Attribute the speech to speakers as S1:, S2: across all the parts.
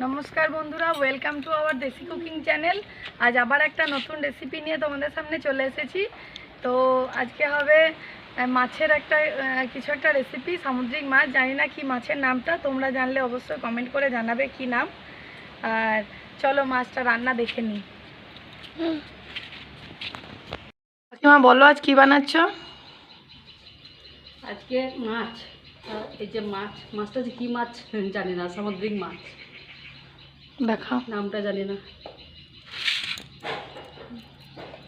S1: নমস্কার বন্ধুরা, welcome to our দেশি কুকিং চ্যানেল। আজ আবার একটা নতুন রেসিপি নিয়ে তোমাদের সামনে চলে এসেছি। তো আজকে হবে মাছের কিছু একটা রেসিপি, সামুদ্রিক মাছ। জানি না কি মাছের নামটা, তোমরা জানলে অবশ্যই কমেন্ট করে জানাবে কি নাম। আর চলো মাছটা রান্না দেখে নিই। কাকিমা বলো, আজ কি বানাচ্ছ?
S2: আজকে মাছ, এই যে মাছটা যে কী মাছ জানি না, সামুদ্রিক মাছ,
S1: দেখাও,
S2: নামটা জানি না।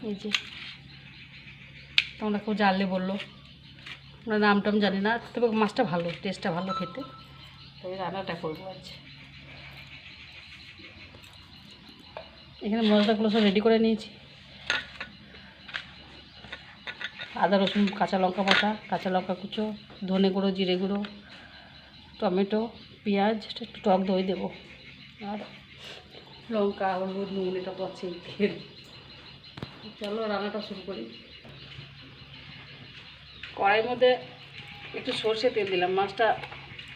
S2: এই যে তোমরা কেউ জানলে বললো, আমরা নামটাম জানি না, তবে মাছটা ভালো, টেস্টটা ভালো খেতে, তবে রান্নাটা করবো আজ। এখানে মশলাগুলো সব রেডি করে নিয়েছি। আদা রসুন কাঁচা লঙ্কা বাটা, কাঁচা লঙ্কা কুচো, ধনে গুঁড়ো, জিরে গুঁড়ো, টমেটো, পেঁয়াজ, একটু টক দই দেবো, আর লঙ্কা, হলুদ, নুন, এটা তো আছেই। চলো রান্নাটা শুরু করি। কড়াইয়ের মধ্যে একটু সর্ষে তেল দিলাম। মাছটা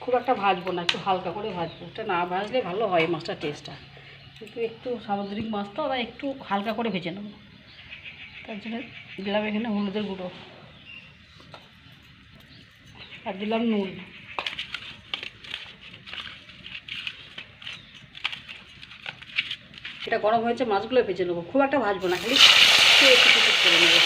S2: খুব একটা ভাজবো না, একটু হালকা করে ভাজবো। এটা না ভাজলে ভালো হয় মাছটার টেস্টটা, কিন্তু একটু সামুদ্রিক মাছ তো, ওরা একটু হালকা করে ভেজে নেবো। তার জন্য দিলাম এখানে হলুদের গুঁড়ো, আর দিলাম নুন। এটা গরম হয়েছে, মাছগুলো ভেজে নেবো, খুব একটা ভাজবো না, খালি একটু করে নেবো।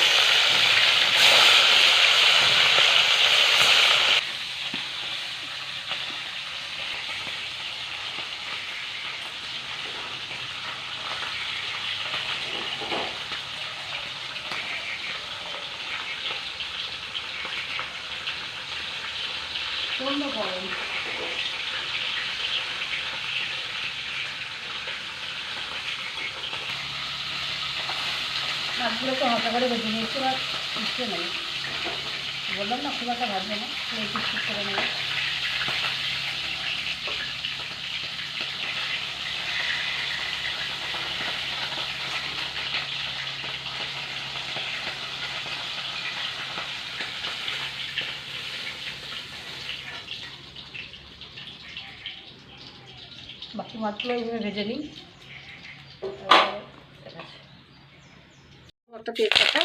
S2: গরম মাছগুলোকে হালকা করে ভেজে নিয়েছি, আর ইচ্ছে নেই, বললাম না খুব একটা ভাজবে না, একটু ঠিক করে নেবে। বাকি মাছগুলো এইভাবে ভেজে নিই। একটা তেজপাতা,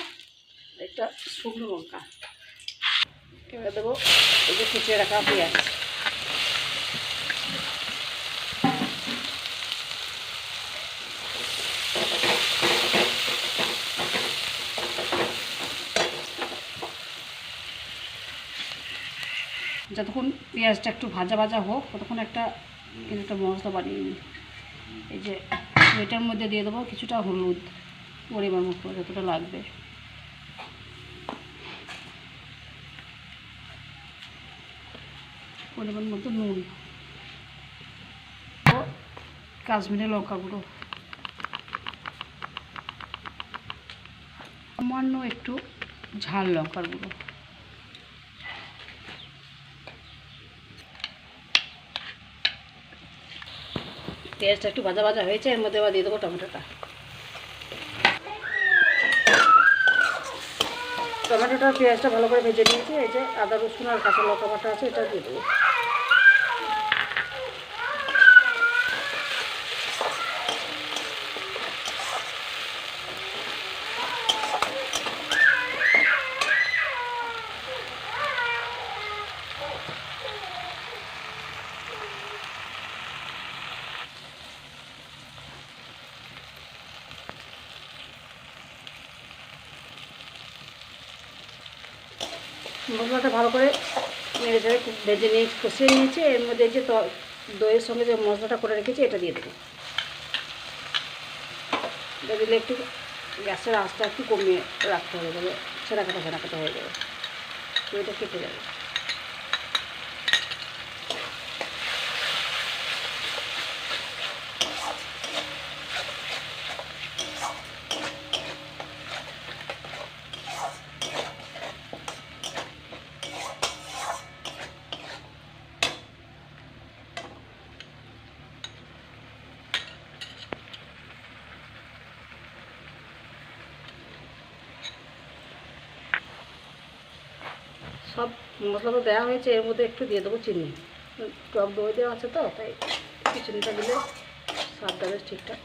S2: একটা শুকনো লঙ্কা, এবার দেবো এই যে কুচিয়ে রাখা পেঁয়াজ, যতক্ষণ পেঁয়াজটা একটু ভাজা ভাজা হোক ততক্ষণ একটা মশলা বানিয়ে নিই। এই যে এটার মধ্যে দিয়ে দেবো কিছুটা হলুদ, পরিমাণ মতো যতটা লাগবে, পরিমাণ মতো নুন ও কাশ্মীরি লঙ্কা গুঁড়ো, সামান্য একটু ঝাল লঙ্কার গুঁড়ো। পেঁয়াজটা একটু ভাজা ভাজা হয়েছে, এর মধ্যে আবার দিয়ে দেবো টমেটোটা। টমেটোটা পেঁয়াজটা ভালো করে ভেজে নিয়েছি। এই যে আদা রসুন আর কাঁচা লঙ্কা বাটা আছে, এটা দিয়ে দেবো। মশলাটা ভালো করে নেড়ে চেড়ে ভেজে নিয়ে কষিয়ে নিয়েছি। এর মধ্যে যে দইয়ের সঙ্গে যে মশলাটা করে রেখেছি এটা দিয়ে দেবো। এটা দিলে একটু গ্যাসের আঁচটা একটু কমিয়ে রাখতে হবে, তবে ছেঁড়া কাটা হয়ে যাবে, দইটা কেটে যাবে। সব মশলা তো দেওয়া হয়েছে, এর মধ্যে একটু দিয়ে দেবো চিনি, টক দই দেওয়া আছে তো, তাই চিনিটা দিলে সাবধানে ঠিকঠাক।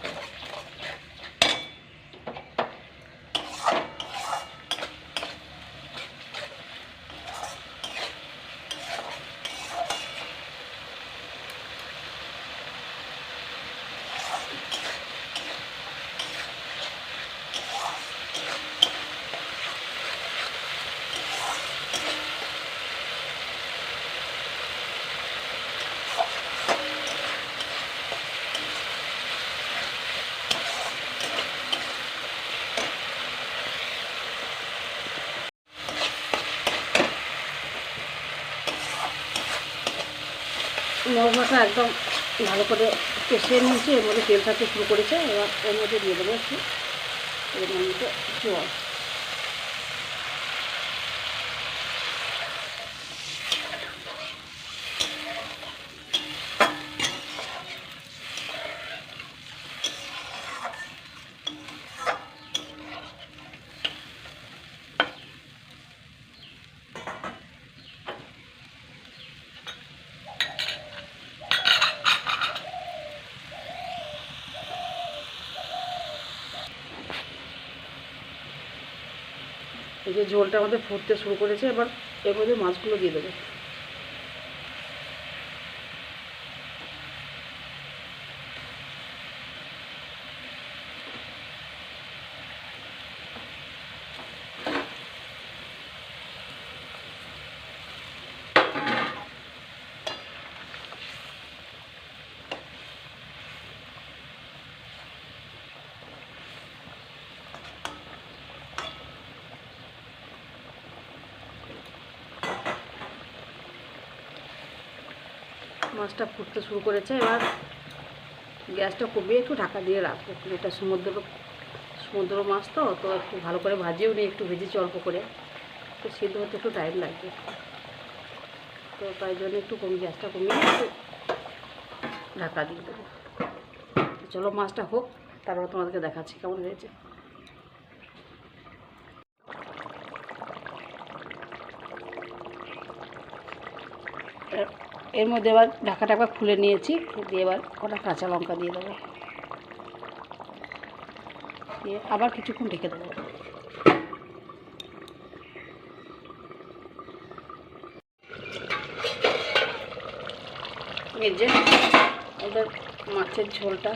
S2: মশলাটা একদম ভালো করে কষিয়ে নিয়েছি, এর মধ্যে তেল থাকতে শুরু করেছে। এবার এর মধ্যে দিয়ে দেবো একটু এর মধ্যে জল। এই যে ঝোলটা আমাদের ফুটতে শুরু করেছে, এবার এর মধ্যে মাছগুলো দিয়ে দেবো। মাছটা ফুটতে শুরু করেছে, এবার গ্যাসটা কমিয়ে একটু ঢাকা দিয়ে রাখবো। এটা সমুদ্র মাছ তো একটু ভালো করে ভাজিও নিই, একটু ভেজেছি অল্প করে, তো সিদ্ধ হতে একটু টাইম লাগবে। তো তাই জন্য একটু গ্যাসটা কমিয়ে একটু ঢাকা দিয়ে দেবো। চলো মাছটা হোক, তারপর তোমাদেরকে দেখাচ্ছি কেমন হয়েছে। এর মধ্যে এবার ঢাকাটা একবার খুলে নিয়েছি, দিয়ে এবার কটা কাঁচা লঙ্কা দিয়ে দেবো, দিয়ে আবার কিছুক্ষণ ঢেকে দেবো। এই যে আমাদের মাছের ঝোলটা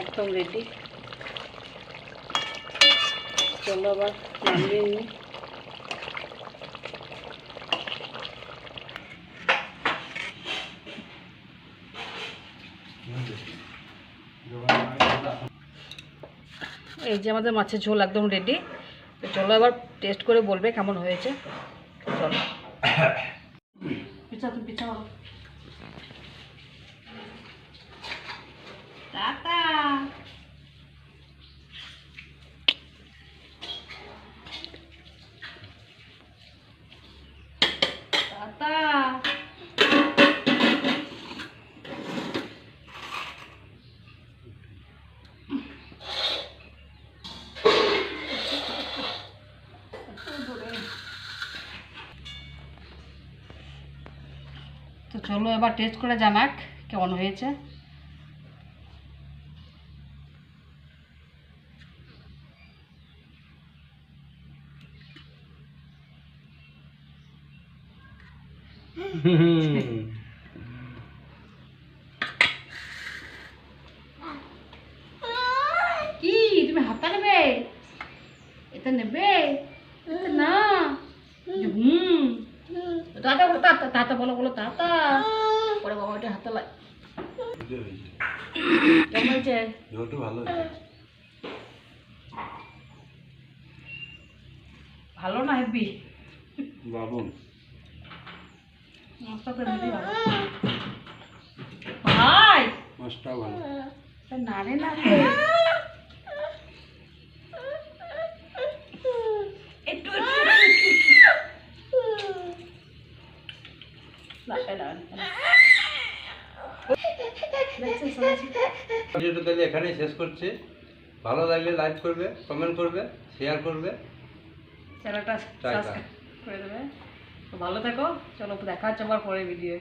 S2: একদম রেডি। চলো আবার নামিয়ে নিই। এই যে আমাদের মাছের ঝোল একদম রেডি। তো চলো এবার টেস্ট করে বলবে কেমন হয়েছে। চলো পিছা, তুমি পিছা বলো। Tata tata. তো চলো এবার টেস্ট করে জানাক কেমন হয়েছে। কি তুমি হাতটা নেবে? এটা নেবে না? দাদা দাদা বলো বলো দাদা, পরে বাবা ওটা হাতে লাগে। কেমন হয়েছে? ভালো না হেবি?
S3: বাবুন
S2: মাছটা তো এমনিতেই ভালো। ভাই
S3: মাছটা ভালো।
S2: না রে না একটু
S3: ভিডিওটা তাহলে এখানেই শেষ করছি। ভালো লাগলে লাইক করবে, কমেন্ট করবে, শেয়ার করবে,
S2: চ্যানেলটা সাবস্ক্রাইব করে দেবে। তো ভালো থেকো। চলো দেখা হচ্ছে আবার পরের ভিডিও।